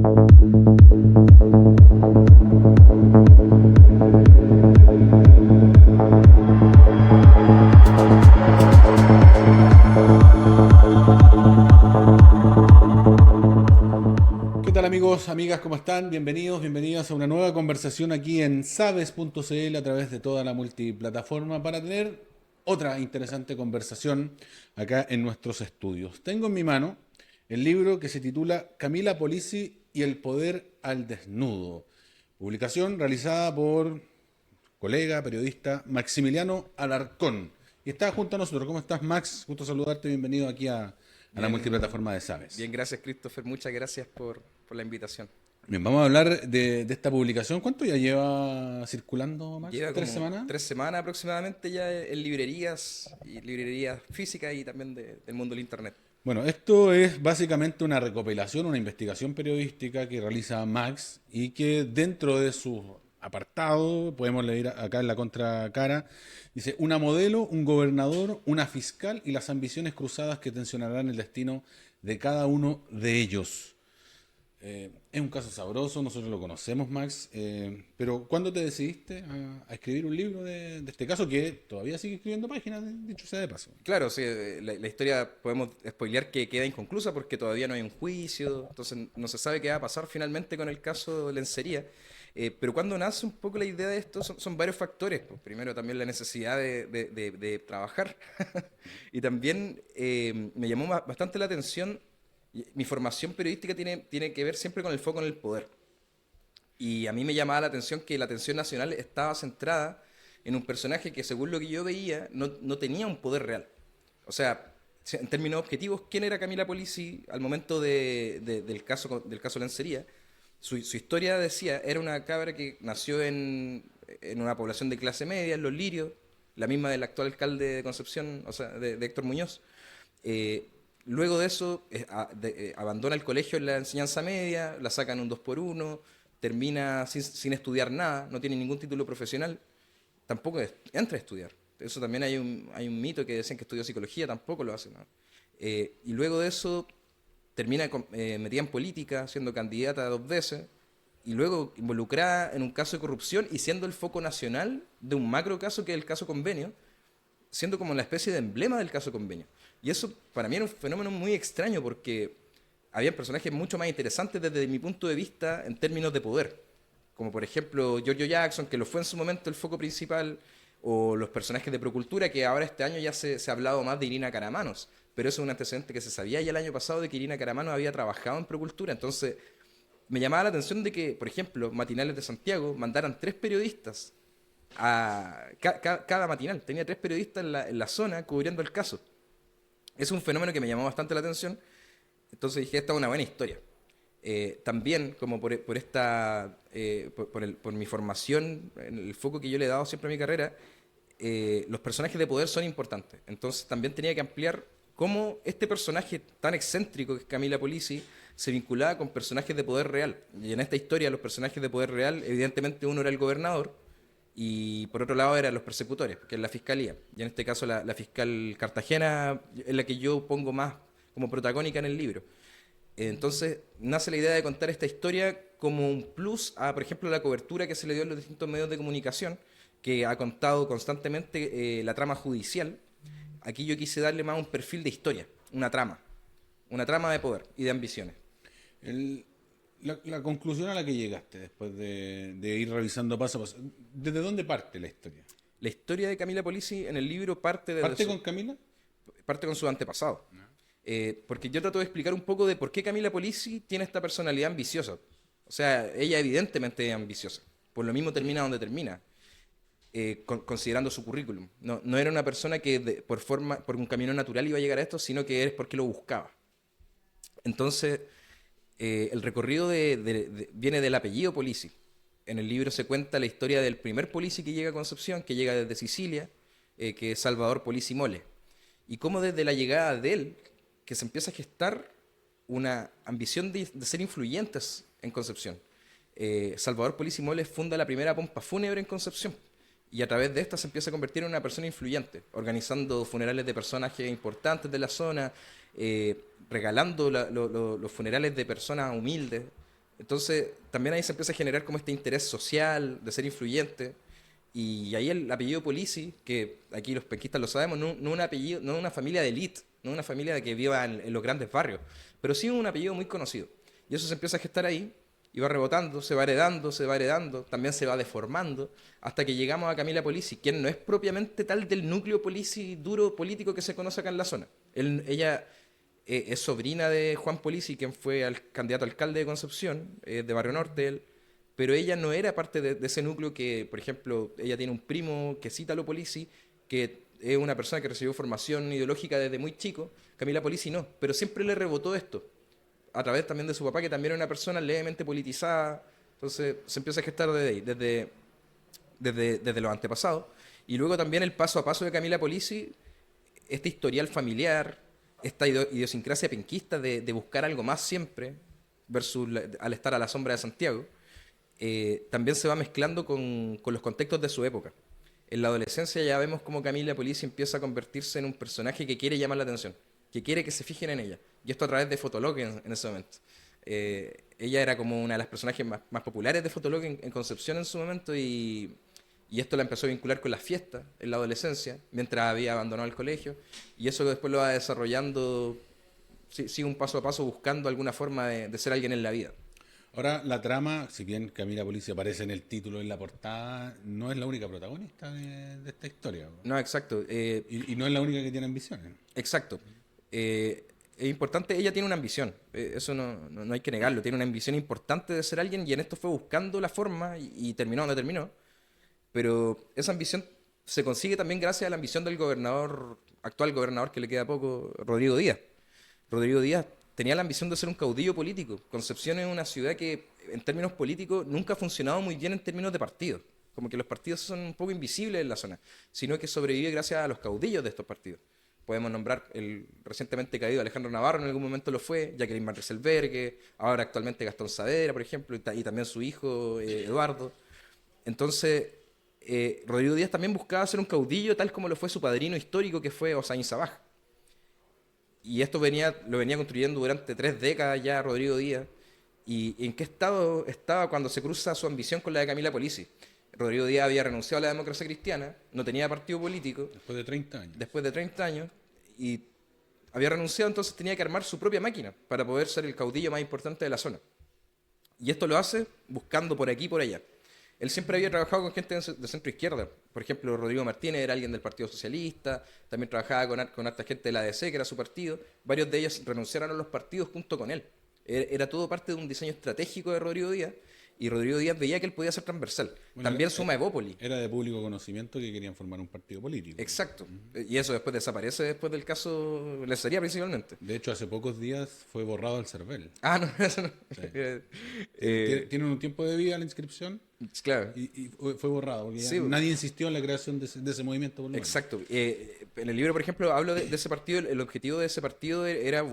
¿Qué tal amigos, amigas? ¿Cómo están? Bienvenidas a una nueva conversación aquí en sabes.cl a través de toda la multiplataforma para tener otra interesante conversación acá en nuestros estudios. Tengo en mi mano el libro que se titula Camila Polisi y el poder al desnudo. Publicación realizada por colega, periodista Maximiliano Alarcón. Y está junto a nosotros. ¿Cómo estás, Max? Gusto saludarte. Bienvenido aquí a la Bien, multiplataforma de Sabes. bien, gracias Christopher, muchas gracias por la invitación. Bien, vamos a hablar de esta publicación. ¿Cuánto ya lleva circulando, Max? Lleva ¿Tres como semanas? 3 semanas aproximadamente ya en librerías, y librerías físicas y también del mundo del internet. Bueno, esto es básicamente una recopilación, una investigación periodística que realiza Max y que dentro de su apartado, podemos leer acá en la contracara, dice, una modelo, un gobernador, una fiscal y las ambiciones cruzadas que tensionarán el destino de cada uno de ellos. Es un caso sabroso, nosotros lo conocemos, Max, pero ¿cuándo te decidiste a escribir un libro de este caso que todavía sigue escribiendo páginas, dicho sea de paso? Claro, sí, la historia podemos spoilear que queda inconclusa porque todavía no hay un juicio, entonces no se sabe qué va a pasar finalmente con el caso de Lencería. Pero cuando nace un poco la idea de esto son varios factores. Pues primero también la necesidad de trabajar y también me llamó bastante la atención. Mi formación periodística tiene que ver siempre con el foco en el poder. Y a mí me llamaba la atención que la atención nacional estaba centrada en un personaje que, según lo que yo veía, no tenía un poder real. O sea, en términos objetivos, ¿quién era Camila Polisi al momento del caso Lencería? Su historia decía, era una cabra que nació en una población de clase media, en Los Lirios, la misma del actual alcalde de Concepción, o sea, de Héctor Muñoz. Eh, Luego de eso, abandona el colegio en la enseñanza media, la sacan un 2 por 1, termina sin estudiar nada, no tiene ningún título profesional, tampoco entra a estudiar. Eso también hay un mito que decían que estudió psicología, tampoco lo hace, ¿no? Y luego de eso termina metida en política, siendo candidata 2 veces, y luego involucrada en un caso de corrupción y siendo el foco nacional de un macro caso que es el caso Convenio, siendo como la especie de emblema del caso Convenio. Y eso para mí era un fenómeno muy extraño porque había personajes mucho más interesantes desde mi punto de vista en términos de poder. Como por ejemplo Giorgio Jackson, que lo fue en su momento el foco principal, o los personajes de Procultura, que ahora este año ya se ha hablado más de Irina Caramanos. Pero eso es un antecedente que se sabía ya el año pasado de que Irina Caramanos había trabajado en Procultura. Entonces me llamaba la atención de que, por ejemplo, Matinales de Santiago mandaran 3 periodistas cada matinal. Tenía 3 periodistas en la zona cubriendo el caso. Es un fenómeno que me llamó bastante la atención. Entonces dije, esta es una buena historia. También, como por esta, por mi formación, en el foco que yo le he dado siempre a mi carrera, los personajes de poder son importantes. Entonces también tenía que ampliar cómo este personaje tan excéntrico que es Camila Polisi se vinculaba con personajes de poder real. Y en esta historia los personajes de poder real, evidentemente uno era el gobernador, y por otro lado eran los persecutores, que es la fiscalía. Y en este caso la fiscal Cartagena es la que yo pongo más como protagónica en el libro. Entonces nace la idea de contar esta historia como un plus a, por ejemplo, la cobertura que se le dio en los distintos medios de comunicación, que ha contado constantemente la trama judicial. Aquí yo quise darle más un perfil de historia, una trama de poder y de ambiciones. El- la conclusión a la que llegaste después de ir revisando paso a paso, ¿desde dónde parte la historia? La historia de Camila Polisi en el libro parte desde ¿Parte su, con Camila? parte con su antepasado. Porque yo trato de explicar un poco de por qué Camila Polisi tiene esta personalidad ambiciosa. O sea, ella evidentemente es ambiciosa. Por lo mismo termina donde termina, considerando su currículum. No era una persona que por un camino natural iba a llegar a esto, sino que es porque lo buscaba. Entonces, el recorrido viene del apellido Polisi. En el libro se cuenta la historia del primer Polisi que llega a Concepción, que llega desde Sicilia, que es Salvador Polisi Mole. Y cómo desde la llegada de él, que se empieza a gestar una ambición de ser influyentes en Concepción. Salvador Polisi Mole funda la primera pompa fúnebre en Concepción. Y a través de esta se empieza a convertir en una persona influyente, organizando funerales de personajes importantes de la zona, regalando los funerales de personas humildes. Entonces, también ahí se empieza a generar como este interés social, de ser influyente. Y ahí el apellido Polisi, que aquí los penquistas lo sabemos, no un apellido, no una familia de élite, no una familia de que viva en los grandes barrios, pero sí un apellido muy conocido. Y eso se empieza a gestar ahí, y va rebotando, se va heredando, se va heredando, también se va deformando, hasta que llegamos a Camila Polisi, quien no es propiamente tal del núcleo Polisi duro político que se conoce acá en la zona. Ella es sobrina de Juan Polisi, quien fue candidato a alcalde de Concepción, de Barrio Norte, él, pero ella no era parte de ese núcleo que, por ejemplo, ella tiene un primo que cita a Lo Polisi, que es una persona que recibió formación ideológica desde muy chico. Camila Polisi no, pero siempre le rebotó esto, a través también de su papá, que también era una persona levemente politizada. Entonces se empieza a gestar desde ahí, desde los antepasados. Y luego también el paso a paso de Camila Polisi, este historial familiar, esta idiosincrasia penquista de buscar algo más siempre, versus al estar a la sombra de Santiago, también se va mezclando con los contextos de su época. En la adolescencia ya vemos cómo Camila Polisi empieza a convertirse en un personaje que quiere llamar la atención, que quiere que se fijen en ella. Y esto a través de Fotolog en ese momento. Ella era como una de las personajes más populares de Fotolog en Concepción en su momento, y esto la empezó a vincular con las fiestas en la adolescencia, mientras había abandonado el colegio, y eso después lo va desarrollando, sigue un paso a paso buscando alguna forma de ser alguien en la vida. Ahora, la trama, si bien Camila Polisi aparece en el título, en la portada, no es la única protagonista de esta historia. No, exacto. Y no es la única que tiene ambiciones. Exacto. Es importante, ella tiene una ambición, eso no hay que negarlo, tiene una ambición importante de ser alguien, y en esto fue buscando la forma y terminó donde terminó. Pero esa ambición se consigue también gracias a la ambición del actual gobernador que le queda poco, Rodrigo Díaz. Rodrigo Díaz tenía la ambición de ser un caudillo político. Concepción es una ciudad que, en términos políticos, nunca ha funcionado muy bien en términos de partidos. Como que los partidos son un poco invisibles en la zona, sino que sobrevive gracias a los caudillos de estos partidos. Podemos nombrar el recientemente caído Alejandro Navarro, en algún momento lo fue, Jacqueline Van Rieselberghe, ahora actualmente Gastón Saavedra, por ejemplo, y también su hijo Eduardo. Entonces, Rodrigo Díaz también buscaba ser un caudillo, tal como lo fue su padrino histórico, que fue Hossein Sabaj. Y esto lo venía construyendo durante 3 décadas ya Rodrigo Díaz. ¿Y en qué estado estaba cuando se cruza su ambición con la de Camila Polisi? Rodrigo Díaz había renunciado a la democracia cristiana, no tenía partido político. Después de 30 años. Después de 30 años, y había renunciado, entonces tenía que armar su propia máquina para poder ser el caudillo más importante de la zona. Y esto lo hace buscando por aquí y por allá. Él siempre había trabajado con gente de centro izquierda. Por ejemplo, Rodrigo Martínez era alguien del Partido Socialista, también trabajaba con harta gente de la ADC, que era su partido. Varios de ellos renunciaron a los partidos junto con él. Era todo parte de un diseño estratégico de Rodrigo Díaz, y Rodrigo Díaz veía que él podía ser transversal. Bueno, También suma Evópoli. Era de público conocimiento que querían formar un partido político. Exacto. Y eso después desaparece después del caso Lencería principalmente. De hecho, hace pocos días fue borrado el CERVEL. Ah, no, eso no. Sí. Tienen un tiempo de vida la inscripción Claro. y fue borrado, porque Sí, nadie insistió en la creación de ese movimiento. Por lo menos. Exacto. En el libro, por ejemplo, hablo de ese partido. El objetivo de ese partido era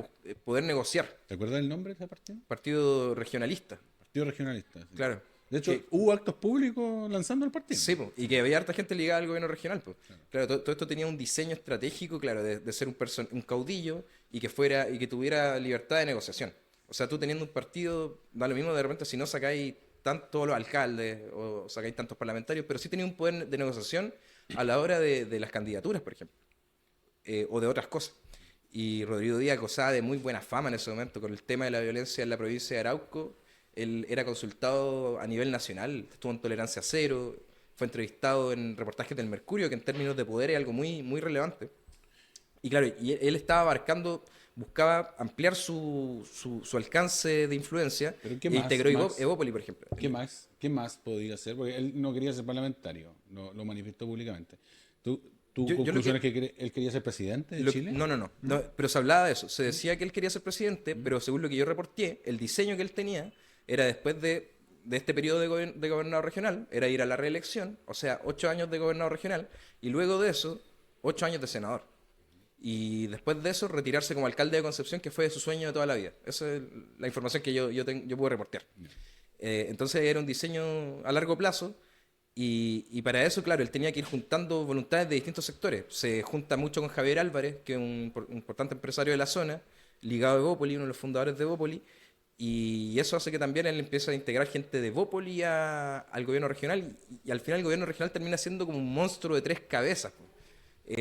poder negociar. ¿Te acuerdas el nombre de ese partido? Partido regionalista. Partido Regionalista. Sí. Claro. De hecho, hubo actos públicos lanzando el partido. Sí, po, y que había harta gente ligada al gobierno regional. Po. Claro, todo esto tenía un diseño estratégico, claro, de ser un caudillo y que tuviera libertad de negociación. O sea, tú teniendo un partido, da lo mismo de repente si no sacáis tanto los alcaldes o sacáis tantos parlamentarios, pero sí tenía un poder de negociación a la hora de las candidaturas, por ejemplo, o de otras cosas. Y Rodrigo Díaz gozaba de muy buena fama en ese momento con el tema de la violencia en la provincia de Arauco. Él era consultado a nivel nacional, estuvo en Tolerancia Cero, fue entrevistado en reportajes del Mercurio, que en términos de poder es algo muy, muy relevante. Y claro, él estaba buscaba ampliar su alcance de influencia, ¿Pero qué e más, integró Max? Evópoli, por ejemplo. ¿Qué más podía hacer? Porque él no quería ser parlamentario, lo manifestó públicamente. ¿Tu Yo conclusión es que él quería ser presidente de Chile? No, pero se hablaba de eso. Se decía que él quería ser presidente, pero según lo que yo reporté, el diseño que él tenía era después de este periodo de gobernador regional, era ir a la reelección, o sea, 8 años de gobernador regional, y luego de eso, 8 años de senador. Y después de eso, retirarse como alcalde de Concepción, que fue su sueño de toda la vida. Esa es la información que yo pude reportear. Entonces era un diseño a largo plazo, y para eso, claro, él tenía que ir juntando voluntades de distintos sectores. Se junta mucho con Javier Álvarez, que es un importante empresario de la zona, ligado a Evópoli, uno de los fundadores de Evópoli, Y eso hace que también él empiece a integrar gente de Bópoli al gobierno regional y al final el gobierno regional termina siendo como un monstruo de tres cabezas. Po.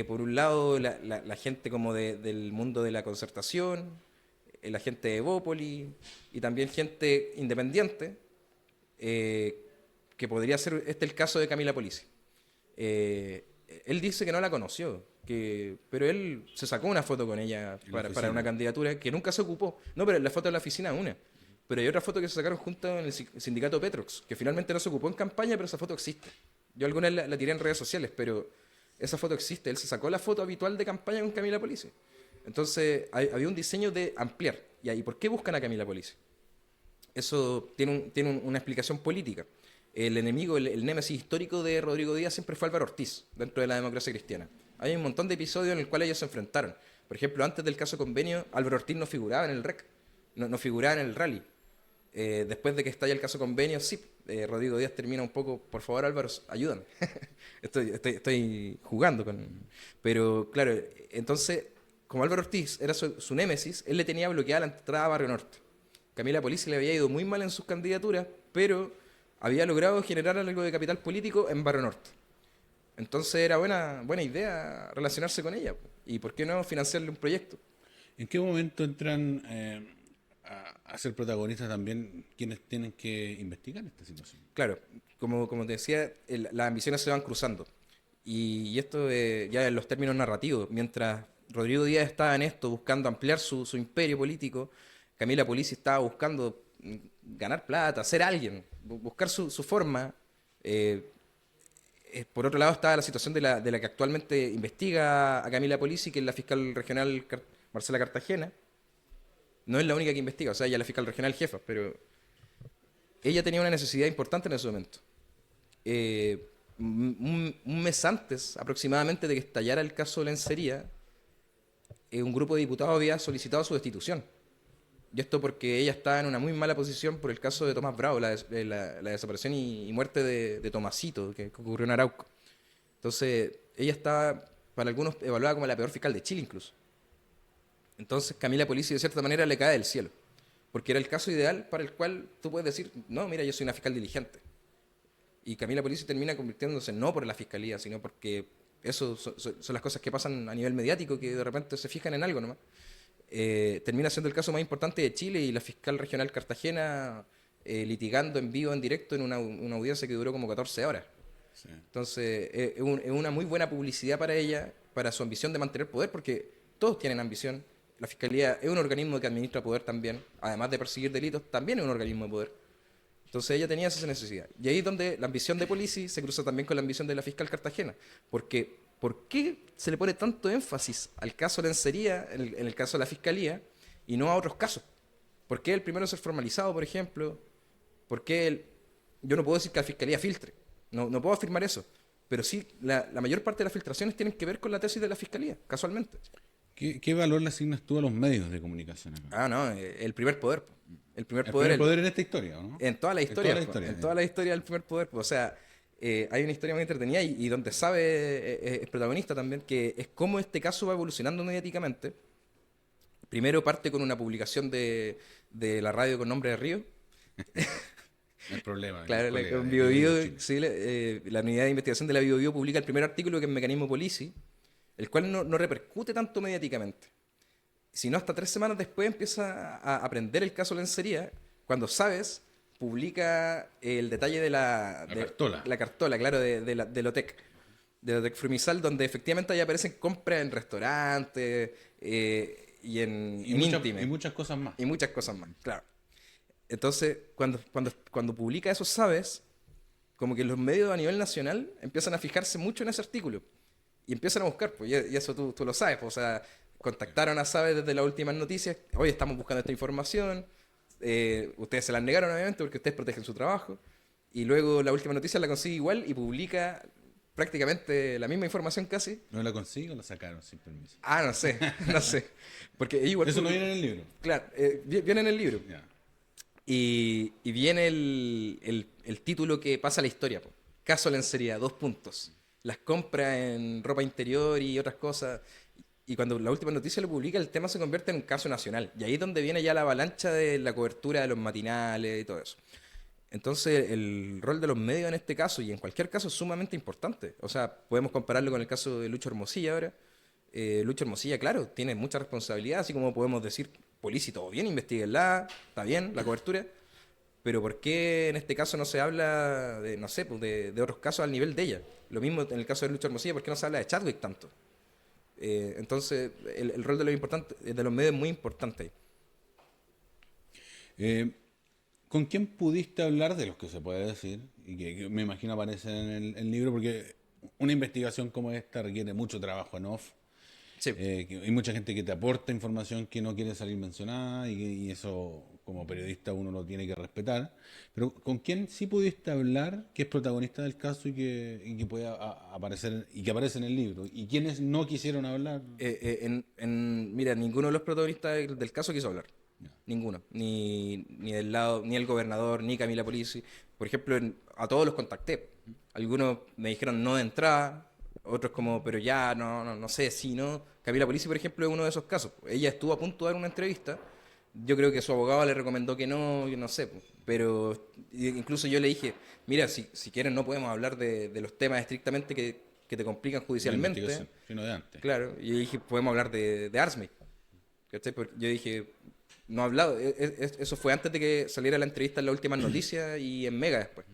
Por un lado, la gente como del mundo de la concertación, la gente de Bópoli y también gente independiente, que podría ser el caso de Camila Polisi. Eh, Él dice que no la conoció, pero él se sacó una foto con ella para una candidatura que nunca se ocupó. No, pero la foto de la oficina una. Pero hay otra foto que se sacaron juntos en el sindicato Petrox, que finalmente no se ocupó en campaña, pero esa foto existe. Yo alguna vez la tiré en redes sociales, pero esa foto existe. Él se sacó la foto habitual de campaña con Camila Polisi. Entonces, había un diseño de ampliar. ¿Y por qué buscan a Camila Polisi? Eso tiene una explicación política. El enemigo, el némesis histórico de Rodrigo Díaz siempre fue Álvaro Ortiz, dentro de la democracia cristiana. Hay un montón de episodios en los cuales ellos se enfrentaron. Por ejemplo, antes del caso Convenio, Álvaro Ortiz no figuraba en el REC, no figuraba en el rally. Después de que estalla el caso Convenio, sí, Rodrigo Díaz termina un poco, por favor Álvaro, ayúdame. estoy jugando con... Pero claro, entonces, como Álvaro Ortiz era su némesis, él le tenía bloqueada la entrada a Barrio Norte. Camila Polisi le había ido muy mal en sus candidaturas, pero había logrado generar algo de capital político en Barrio Norte. Entonces era buena idea relacionarse con ella. ¿Y por qué no financiarle un proyecto? ¿En qué momento entran a ser protagonistas también quienes tienen que investigar esta situación? Claro, como te decía, las ambiciones se van cruzando. Y esto ya en los términos narrativos, mientras Rodrigo Díaz estaba en esto buscando ampliar su imperio político, Camila Polisi estaba buscando ganar plata, ser alguien, buscar su forma. Por otro lado estaba la situación de la que actualmente investiga a Camila Polisi, que es la fiscal regional Marcela Cartagena. No es la única que investiga, o sea, ella es la fiscal regional jefa, pero ella tenía una necesidad importante en ese momento. Un mes antes aproximadamente de que estallara el caso de Lencería, un grupo de diputados había solicitado su destitución. Y esto porque ella estaba en una muy mala posición por el caso de Tomás Bravo, la desaparición y muerte de Tomasito, que ocurrió en Arauco. Entonces, ella estaba, para algunos, evaluada como la peor fiscal de Chile incluso. Entonces, Camila Polisi, de cierta manera, le cae del cielo. Porque era el caso ideal para el cual tú puedes decir, no, mira, yo soy una fiscal diligente. Y Camila Polisi termina convirtiéndose no por la fiscalía, sino porque eso son las cosas que pasan a nivel mediático, que de repente se fijan en algo nomás. Termina siendo el caso más importante de Chile y la fiscal regional Cartagena litigando en vivo, en directo, en una audiencia que duró como 14 horas. Sí. Entonces, es una muy buena publicidad para ella, para su ambición de mantener poder, porque todos tienen ambición. La fiscalía es un organismo que administra poder también, además de perseguir delitos, también es un organismo de poder. Entonces ella tenía esa necesidad. Y ahí es donde la ambición de Polisi se cruza también con la ambición de la fiscal Cartagena. Porque, ¿por qué se le pone tanto énfasis al caso Lencería, en el caso de la fiscalía, y no a otros casos? ¿Por qué el primero es ser formalizado, por ejemplo? ¿Por qué yo no puedo decir que la fiscalía filtre? No puedo afirmar eso. Pero sí, la mayor parte de las filtraciones tienen que ver con la tesis de la fiscalía, casualmente. ¿Qué valor le asignas tú a los medios de comunicación acá? No, el primer poder. El primer poder en esta historia, ¿no? En toda la historia. En toda la historia del primer poder. O sea, hay una historia muy entretenida y donde sabe, es protagonista también, que es cómo este caso va evolucionando mediáticamente. Primero parte con una publicación de la radio con nombre de Río. No hay problema. Claro, con Bio Bio, sí, la unidad de investigación de la Bio Bio publica el primer artículo que es Mecanismo Polisi, el cual no repercute tanto mediáticamente. Sino hasta 3 semanas después empieza a aprender el caso Lencería, cuando sabes, publica el detalle de la cartola. La cartola, claro, de Lotec. De Lotec Frumisal, donde efectivamente ahí aparecen compras en restaurantes y en Intime. Y muchas cosas más. Y muchas cosas más, claro. Entonces, cuando publica eso, sabes, como que los medios a nivel nacional empiezan a fijarse mucho en ese artículo. Y empiezan a buscar, pues, y eso tú lo sabes, pues, o sea, contactaron a Sabe desde las últimas noticias, hoy estamos buscando esta información, ustedes se la negaron obviamente porque ustedes protegen su trabajo, y luego la última noticia la consigue igual y publica prácticamente la misma información casi. ¿No la consigo o la sacaron sin permiso? No sé, porque igual... Eso no viene en el libro. Claro, viene en el libro. Yeah. Y viene el título que pasa a la historia, po. Caso Lencería, 2 puntos. Las compras en ropa interior y otras cosas. y cuando la última noticia lo publica, el tema se convierte en un caso nacional. Y ahí es donde viene ya la avalancha de la cobertura de los matinales y todo eso. Entonces, el rol de los medios en este caso y en cualquier caso es sumamente importante. O sea, podemos compararlo con el caso de Lucho Hermosilla ahora. Lucho Hermosilla, claro, tiene mucha responsabilidad, así como podemos decir, policía, todo bien, investiguenla, está bien, la cobertura. Pero ¿por qué en este caso no se habla de, no sé, pues de otros casos al nivel de ella? Lo mismo en el caso de Lucho Hermosilla, ¿por qué no se habla de Chadwick tanto? Entonces, el rol de los medios es muy importante ahí. Eh, ¿Con quién pudiste hablar de los que se puede decir? Y que me imagino aparecen en el libro, porque una investigación como esta requiere mucho trabajo en off. Sí. Hay mucha gente que te aporta información que no quiere salir mencionada y eso como periodista uno lo tiene que respetar. Pero ¿con quién sí pudiste hablar que es protagonista del caso y que puede aparecer y que aparece en el libro? ¿Y quiénes no quisieron hablar? Mira, ninguno de los protagonistas del caso quiso hablar. Ya. Ninguno. Ni del lado, ni el gobernador, ni Camila Polisi. Por ejemplo, a todos los contacté. Algunos me dijeron no de entrada, otros como, pero ya, no sé, si no. Camila Polisi, por ejemplo, es uno de esos casos. Ella estuvo a punto de dar una entrevista. Yo creo que su abogado le recomendó que no, yo no sé. Pero incluso yo le dije, mira, si quieren no podemos hablar de los temas estrictamente que te complican De la judicialmente. investigación, sino de antes. Claro, y yo dije, podemos hablar de Arsmey. ¿Cachai? Yo dije, no ha hablado. Eso fue antes de que saliera la entrevista en las últimas noticias y en Mega después.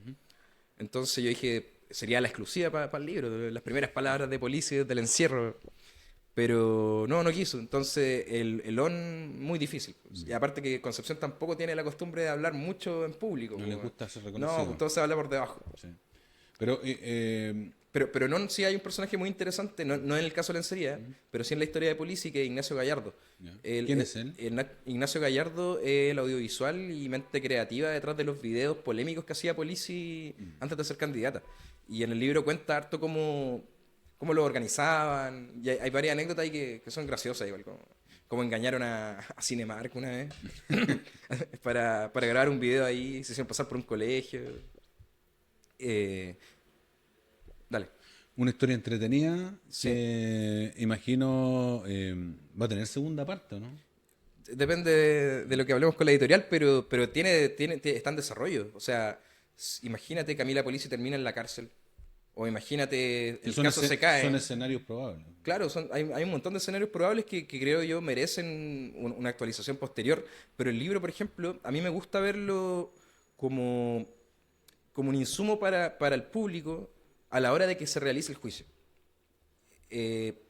Entonces yo dije, sería la exclusiva para el libro, las primeras palabras de Polisi del encierro. Pero no quiso. Entonces el ON muy difícil. Y aparte que Concepción tampoco tiene la costumbre de hablar mucho en público. No les gusta ser reconocido. No, todo se habla por debajo. Sí. Pero Pero no, sí hay un personaje muy interesante, no en el caso de Lencería, pero sí en la historia de Polisi, que es Ignacio Gallardo. ya. ¿Quién es él? Ignacio Gallardo es el audiovisual y mente creativa detrás de los videos polémicos que hacía Polisi antes de ser candidata. Y en el libro cuenta harto cómo lo organizaban. Y hay varias anécdotas ahí que son graciosas, igual, como engañaron a Cinemark una vez para grabar un video ahí, se hicieron pasar por un colegio. Dale. Una historia entretenida. Sí. Imagino va a tener segunda parte, ¿no? Depende de lo que hablemos con la editorial, pero está en desarrollo. O sea, imagínate Camila Polisi termina en la cárcel. O imagínate el caso se cae. Son escenarios probables. Claro, hay un montón de escenarios probables que creo yo merecen una actualización posterior. Pero el libro, por ejemplo, a mí me gusta verlo como un insumo para el público a la hora de que se realice el juicio.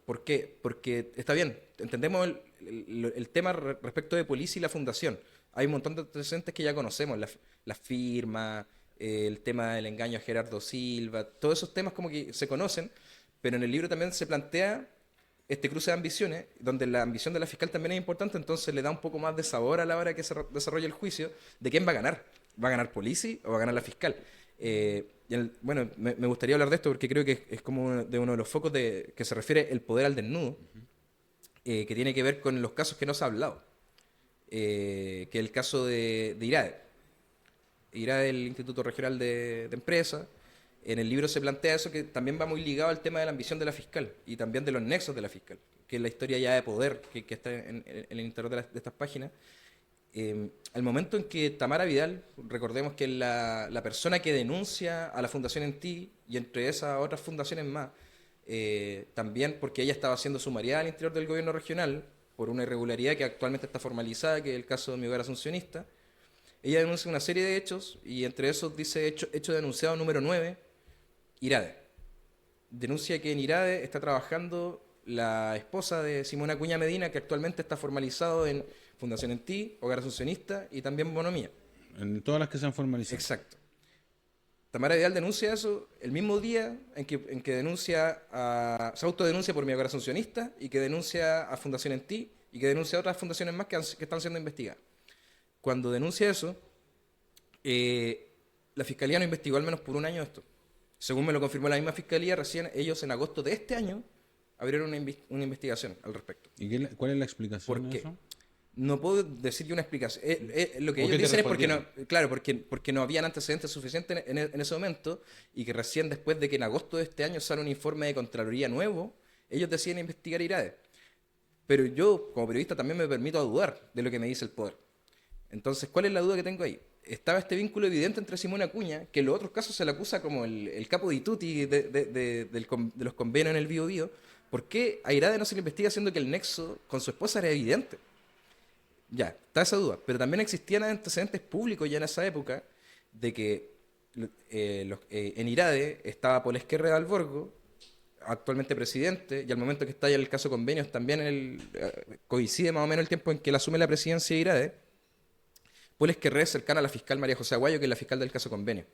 ¿Por qué? Porque está bien, entendemos el tema respecto de Polisi y la fundación. Hay un montón de antecedentes que ya conocemos, la firma, el tema del engaño a Gerardo Silva, todos esos temas como que se conocen, pero en el libro también se plantea este cruce de ambiciones, donde la ambición de la fiscal también es importante, entonces le da un poco más de sabor a la hora que se desarrolla el juicio de quién va a ganar. ¿Va a ganar Polisi o va a ganar la fiscal? Bueno, me gustaría hablar de esto porque creo que es como de uno de los focos que se refiere el poder al desnudo, que tiene que ver con los casos que no se ha hablado, que es el caso de IRADE. IRADE, el Instituto Regional de Empresas. En el libro se plantea eso, que también va muy ligado al tema de la ambición de la fiscal y también de los nexos de la fiscal, que es la historia ya de poder que está en el interior de estas páginas. Al momento en que Tamara Vidal, recordemos que es la persona que denuncia a la Fundación ENTI y entre esas otras fundaciones más, también porque ella estaba siendo sumariada al interior del gobierno regional por una irregularidad que actualmente está formalizada, que es el caso de Mi Hogar Asuncionista. Ella denuncia una serie de hechos y entre esos dice hecho denunciado número 9, IRADE. Denuncia que en IRADE está trabajando la esposa de Simona Acuña Medina, que actualmente está formalizado en Fundación ENTI, Hogar Asuncionista y también Bonomía. En todas las que se han formalizado. Exacto. Tamara Vidal denuncia eso el mismo día en que se autodenuncia por Mi Hogar Asuncionista y que denuncia a Fundación ENTI y que denuncia a otras fundaciones más que están siendo investigadas. Cuando denuncia eso, la Fiscalía no investigó al menos por un año esto. Según me lo confirmó la misma Fiscalía, recién ellos en agosto de este año abrieron una investigación al respecto. ¿Y cuál es la explicación ¿Por de qué? eso? No puedo decir una explicación. Lo que ¿O ellos qué te dicen es porque no, respondieron? claro, porque no habían antecedentes suficientes en ese momento y que recién después de que en agosto de este año sale un informe de Contraloría nuevo, ellos deciden investigar IRADE. pero yo, como periodista, también me permito dudar de lo que me dice el poder. Entonces, ¿cuál es la duda que tengo ahí? Estaba este vínculo evidente entre Simón Acuña, que en los otros casos se le acusa como el capo di tutti de los convenios en el Bío Bío. ¿Por qué a Irade no se le investiga siendo que el nexo con su esposa era evidente? Ya, está esa duda. Pero también existían antecedentes públicos ya en esa época de que en Irade estaba Paul Esquerra de Alborgo, actualmente presidente, y al momento que estalla el caso Convenios también coincide más o menos el tiempo en que él asume la presidencia de Irade. Paul Esquerra es cercana a la fiscal María José Aguayo, que es la fiscal del caso Convenio.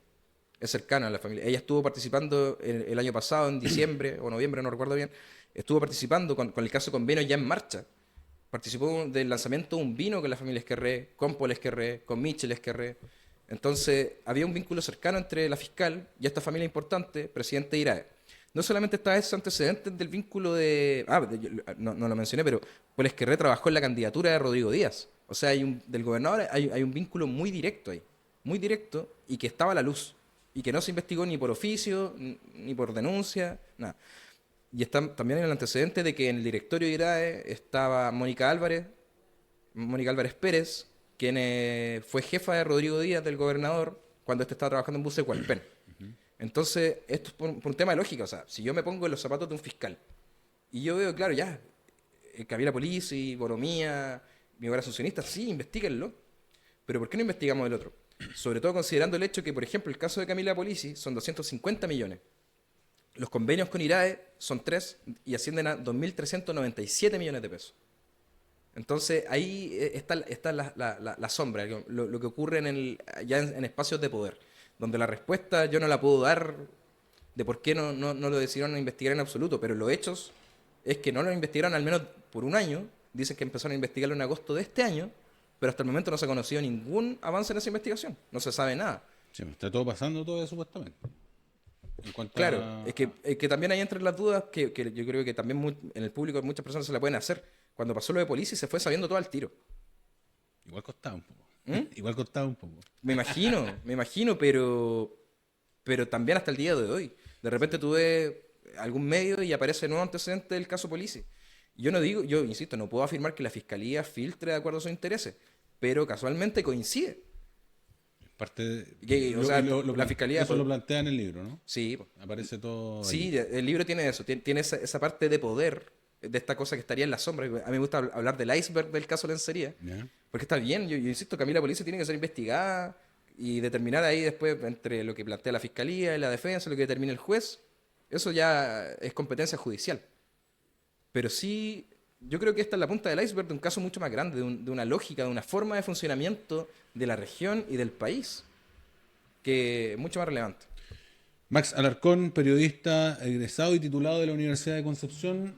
Es cercana a la familia. Ella estuvo participando el año pasado, en diciembre o noviembre, no recuerdo bien, estuvo participando con el caso Convenio ya en marcha. Participó del lanzamiento de un vino con la familia Esquerré, con Paul Esquerré, con Michel Esquerré. Entonces, había un vínculo cercano entre la fiscal y esta familia importante, presidente de IRAE. No solamente está esos antecedentes del vínculo de... no lo mencioné, pero Paul Esquerré trabajó en la candidatura de Rodrigo Díaz. O sea, del gobernador hay un vínculo muy directo ahí. Muy directo y que estaba a la luz. Y que no se investigó ni por oficio, ni por denuncia, nada. Y está también en el antecedente de que en el directorio de IRAE estaba Mónica Álvarez Pérez, quien fue jefa de Rodrigo Díaz, del gobernador, cuando este estaba trabajando en Bucecualpen. Entonces, esto es por un tema de lógica. O sea, si yo me pongo en los zapatos de un fiscal y yo veo, claro, ya, Camila Polisi, Boromía, mi obra asuncionista, sí, investíguenlo. Pero ¿por qué no investigamos el otro? Sobre todo considerando el hecho que, por ejemplo, el caso de Camila Polisi son 250 millones. Los convenios con IRAE son 3 y ascienden a 2.397 millones de pesos. Entonces ahí está la sombra, lo que ocurre ya en espacios de poder, donde la respuesta yo no la puedo dar de por qué no lo decidieron investigar en absoluto, pero los hechos es que no lo investigaron al menos por un año. Dicen que empezaron a investigarlo en agosto de este año, pero hasta el momento no se ha conocido ningún avance en esa investigación, no se sabe nada. Sí, está todo pasando todo supuestamente. En cuanto Claro, a... es que también hay entre las dudas que yo creo que también en el público muchas personas se la pueden hacer. Cuando pasó lo de Polici se fue sabiendo todo al tiro. Igual costaba un poco. ¿Mm? Igual costaba un poco. Me imagino, pero también hasta el día de hoy. De repente tuve algún medio y aparece nuevo antecedente del caso Polici. Yo insisto, no puedo afirmar que la fiscalía filtre de acuerdo a sus intereses, pero casualmente coincide. Parte de, O sea, la plan- fiscalía... eso lo plantea en el libro, ¿no? Sí, Aparece todo sí, ahí. el libro tiene eso, tiene esa parte de poder, de esta cosa que estaría en la sombra. A mí me gusta hablar del iceberg del caso Lencería, ¿Ya? porque está bien, yo insisto, que a mí la policía tiene que ser investigada y determinar ahí después entre lo que plantea la fiscalía y la defensa, lo que determina el juez, eso ya es competencia judicial. Pero sí, yo creo que esta es la punta del iceberg de un caso mucho más grande, de una lógica, de una forma de funcionamiento de la región y del país, que es mucho más relevante. Max Alarcón, periodista egresado y titulado de la Universidad de Concepción.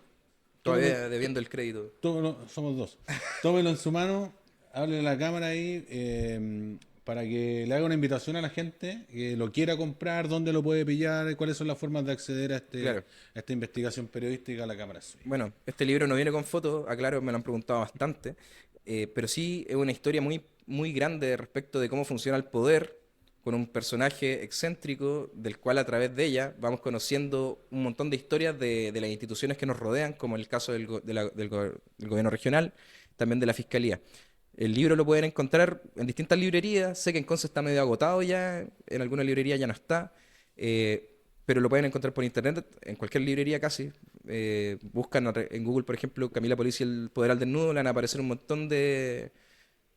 Tómelo, Todavía debiendo el crédito. somos dos. Tómelo en su mano, hable a la cámara ahí para que le haga una invitación a la gente que lo quiera comprar, dónde lo puede pillar, cuáles son las formas de acceder Claro. a esta investigación periodística. A la cámara suya. Bueno, este libro no viene con fotos, aclaro, me lo han preguntado bastante, pero sí es una historia muy, muy grande respecto de cómo funciona el poder, con un personaje excéntrico del cual a través de ella vamos conociendo un montón de historias de las instituciones que nos rodean, como el caso del gobierno regional, también de la fiscalía. El libro lo pueden encontrar en distintas librerías, sé que en Conce está medio agotado ya, en alguna librería ya no está. eh, pero lo pueden encontrar por internet, en cualquier librería casi. Buscan en Google, por ejemplo, Camila Polisi y el Poder al Desnudo, le van a aparecer un montón de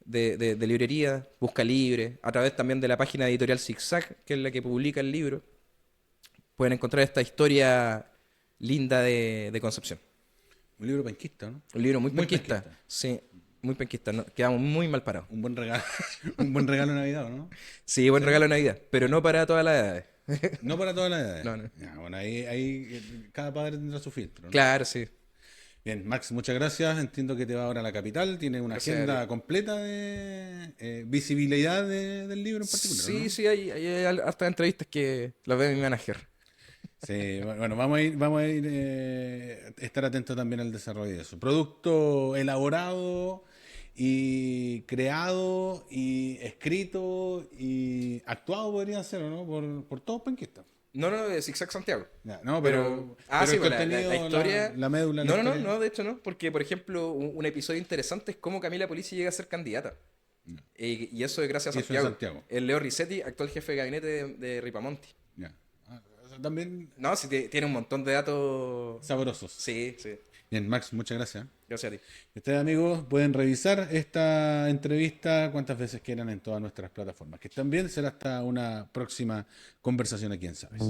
librerías, Busca Libre, a través también de la página editorial Zigzag, que es la que publica el libro. Pueden encontrar esta historia linda de Concepción. Un libro penquista, ¿no? Un libro muy Muy penquista, penquista. sí, muy penquista, ¿no? Quedamos muy mal parados. Un buen regalo, un buen regalo de Navidad, ¿no? Sí, buen ¿Sí? regalo de Navidad, pero no para todas las edades. No para todas las edades. No, no. Ya, bueno, ahí cada padre tendrá su filtro, ¿no? Claro, sí. Bien, Max, muchas gracias. Entiendo que te va ahora a la capital. Tiene una Gracias a agenda Dios. completa de visibilidad del libro en particular, Sí, ¿no? sí, hay hartas entrevistas que las ve mi manager. Sí, bueno, vamos a ir estar atentos también al desarrollo de eso. Producto elaborado y creado y escrito y actuado podría ser, ¿o no? Por todos penquistas. No, de Zigzag Santiago. Ya, no, Ah, pero sí, el pues contenido, la historia. la médula, la historia. No, de hecho no. Porque, por ejemplo, un episodio interesante es cómo Camila Polisi llega a ser candidata. Y eso es gracias Y a eso en Santiago. Santiago. El Leo Risetti, actual jefe de gabinete de Ripamonti. Ya. O sea, también No, sí, tiene un montón de datos. sabrosos. Sí, sí. Bien, Max, muchas gracias. Gracias a ti. Ustedes, amigos, pueden revisar esta entrevista cuantas veces quieran en todas nuestras plataformas. Que también será hasta una próxima conversación aquí en Sabes.